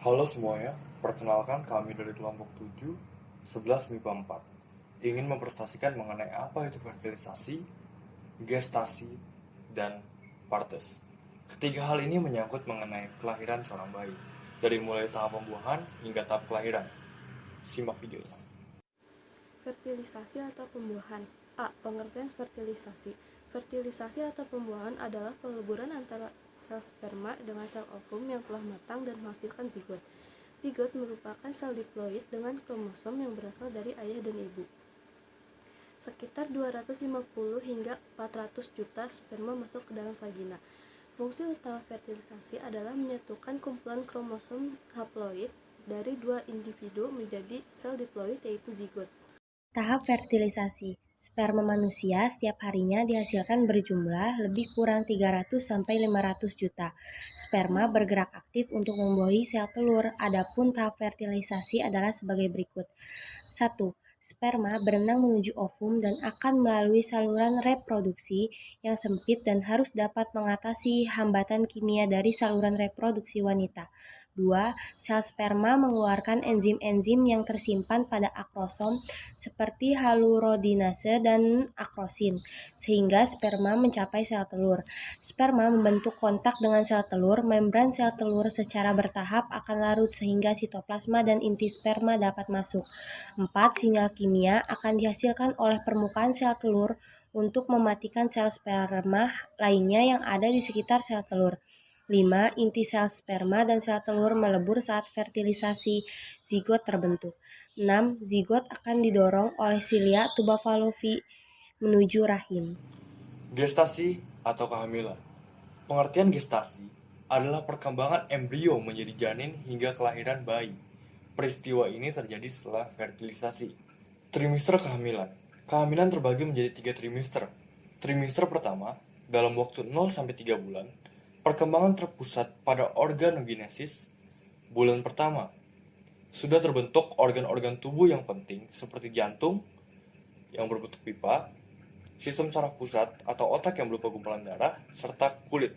Halo semuanya, perkenalkan kami dari kelompok 7, 11 MIPA 4. Ingin mempresentasikan mengenai apa itu fertilisasi, gestasi, dan partes. Ketiga hal ini menyangkut mengenai kelahiran seorang bayi, dari mulai tahap pembuahan hingga tahap kelahiran. Simak videonya. Fertilisasi atau pembuahan. A. Pengertian fertilisasi. Fertilisasi atau pembuahan adalah peleburan antara sel sperma dengan sel ovum yang telah matang dan menghasilkan zigot. Zigot merupakan sel diploid dengan kromosom yang berasal dari ayah dan ibu. Sekitar 250 hingga 400 juta sperma masuk ke dalam vagina. Fungsi utama fertilisasi adalah menyatukan kumpulan kromosom haploid dari dua individu menjadi sel diploid yaitu zigot. Tahap fertilisasi. Sperma manusia setiap harinya dihasilkan berjumlah lebih kurang 300-500 juta. Sperma bergerak aktif untuk membuahi sel telur. Adapun tahap fertilisasi adalah sebagai berikut. 1. Sperma berenang menuju ovum dan akan melalui saluran reproduksi yang sempit dan harus dapat mengatasi hambatan kimia dari saluran reproduksi wanita. 2. Sel sperma mengeluarkan enzim-enzim yang tersimpan pada akrosom seperti hyaluronidase dan akrosin, sehingga sperma mencapai sel telur. Sperma membentuk kontak dengan sel telur. Membran sel telur secara bertahap akan larut sehingga sitoplasma dan inti sperma dapat masuk. 4. Sinyal kimia akan dihasilkan oleh permukaan sel telur untuk mematikan sel sperma lainnya yang ada di sekitar sel telur. 5. Inti sel sperma dan sel telur melebur saat fertilisasi. Zigot terbentuk. 6. Zigot akan didorong oleh silia tuba fallopi menuju rahim. Gestasi atau kehamilan. Pengertian gestasi adalah perkembangan embrio menjadi janin hingga kelahiran bayi. Peristiwa ini terjadi setelah fertilisasi. Trimester kehamilan. Kehamilan terbagi menjadi 3 trimester. Trimester pertama, dalam waktu 0-3 bulan, perkembangan terpusat pada organogenesis. Bulan pertama, sudah terbentuk organ-organ tubuh yang penting seperti jantung yang berbentuk pipa, sistem saraf pusat atau otak yang berupa gumpalan darah, serta kulit.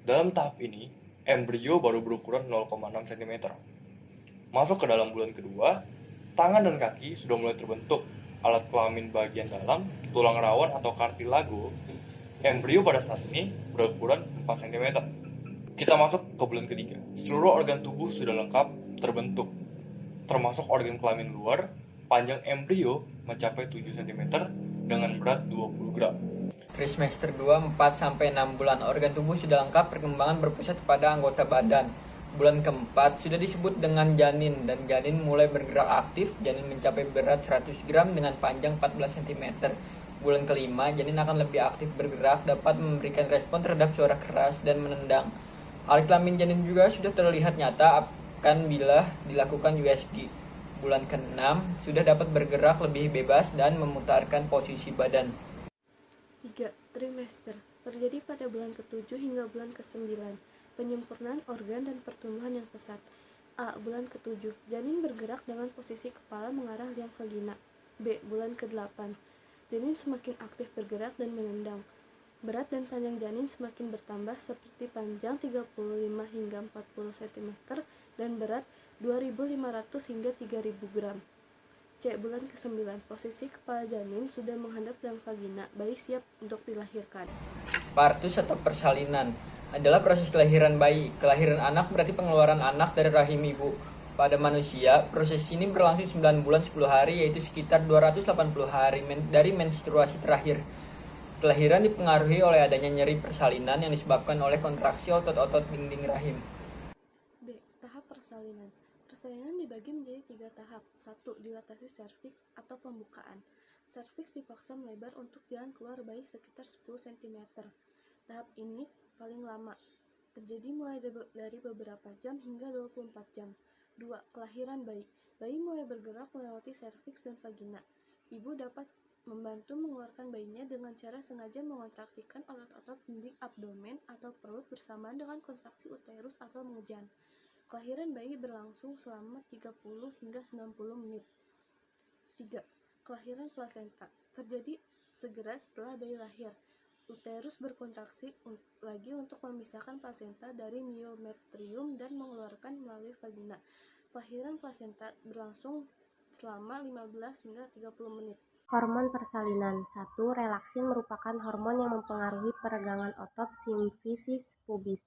Dalam tahap ini, embrio baru berukuran 0,6 cm. Masuk ke dalam bulan kedua, tangan dan kaki sudah mulai terbentuk. Alat kelamin bagian dalam, tulang rawan atau kartilago, embrio pada saat ini berukuran 4 cm. Kita masuk ke bulan ketiga. Seluruh organ tubuh sudah lengkap terbentuk, termasuk organ kelamin luar. Panjang embrio mencapai 7 cm dengan berat 20 gram. Trimester 2, 4-6 bulan organ tubuh sudah lengkap, perkembangan berpusat pada anggota badan. Bulan keempat sudah disebut dengan janin dan janin mulai bergerak aktif. Janin mencapai berat 100 gram dengan panjang 14 cm. Bulan kelima janin akan lebih aktif bergerak, dapat memberikan respon terhadap suara keras dan menendang. Alat kelamin janin juga sudah terlihat nyata akan bila dilakukan USG. Bulan ke-6 sudah dapat bergerak lebih bebas dan memutarkan posisi badan. 3. Trimester terjadi pada bulan ke-7 hingga bulan ke-9. Penyempurnaan organ dan pertumbuhan yang pesat. A. Bulan ke-7, janin bergerak dengan posisi kepala mengarah liang vagina. B. Bulan ke-8, janin semakin aktif bergerak dan menendang. Berat dan panjang janin semakin bertambah seperti panjang 35 hingga 40 cm dan berat 2.500 hingga 3.000 gram. C. Bulan ke-9, posisi kepala janin sudah menghadap liang vagina, bayi siap untuk dilahirkan. Partus atau persalinan adalah proses kelahiran bayi. Kelahiran anak berarti pengeluaran anak dari rahim ibu. Pada manusia, proses ini berlangsung 9 bulan 10 hari, yaitu sekitar 280 hari dari menstruasi terakhir. Kelahiran dipengaruhi oleh adanya nyeri persalinan yang disebabkan oleh kontraksi otot-otot dinding rahim. B. Tahap persalinan. Persalinan dibagi menjadi 3 tahap. 1. Dilatasi serviks atau pembukaan. Serviks dipaksa melebar untuk jalan keluar bayi sekitar 10 cm. Tahap ini paling lama, terjadi mulai dari beberapa jam hingga 24 jam. 2. Kelahiran bayi. Bayi mulai bergerak melewati serviks dan vagina. Ibu dapat membantu mengeluarkan bayinya dengan cara sengaja mengontraksikan otot-otot dinding abdomen atau perut bersamaan dengan kontraksi uterus atau mengejan. Kelahiran bayi berlangsung selama 30 hingga 90 menit. 3. Kelahiran plasenta terjadi segera setelah bayi lahir. uterus berkontraksi lagi untuk memisahkan plasenta dari myometrium dan mengeluarkan melalui vagina. Kelahiran plasenta berlangsung selama 15 hingga 30 menit. Hormon persalinan. 1. Relaksin merupakan hormon yang mempengaruhi peregangan otot simfisis pubis.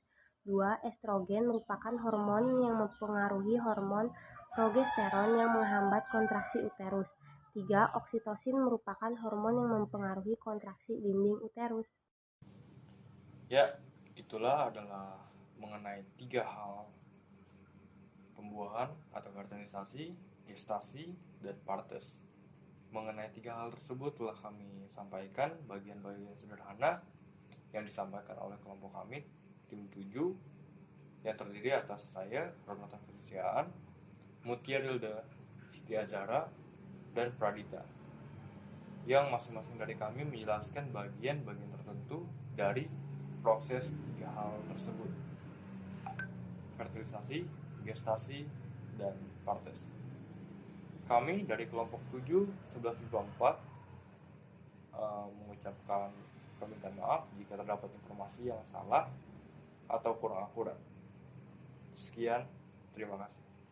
2. Estrogen merupakan hormon yang mempengaruhi hormon progesteron yang menghambat kontraksi uterus. 3. Oksitosin merupakan hormon yang mempengaruhi kontraksi dinding uterus. Ya, itulah adalah mengenai 3 hal: pembuahan atau fertilisasi, gestasi, dan partes. Mengenai 3 hal tersebut telah kami sampaikan bagian-bagian sederhana yang disampaikan oleh kelompok kami, tim 7, yang terdiri atas saya, Ronata Fitriaan, Mutia Dilda, Siti Azhara, dan Pradita, yang masing-masing dari kami menjelaskan bagian-bagian tertentu dari proses 3 hal tersebut: fertilisasi, gestasi, dan partes. Kami dari kelompok 7 11 mengucapkan permintaan maaf jika terdapat informasi yang salah atau kurang akurat. Sekian, terima kasih.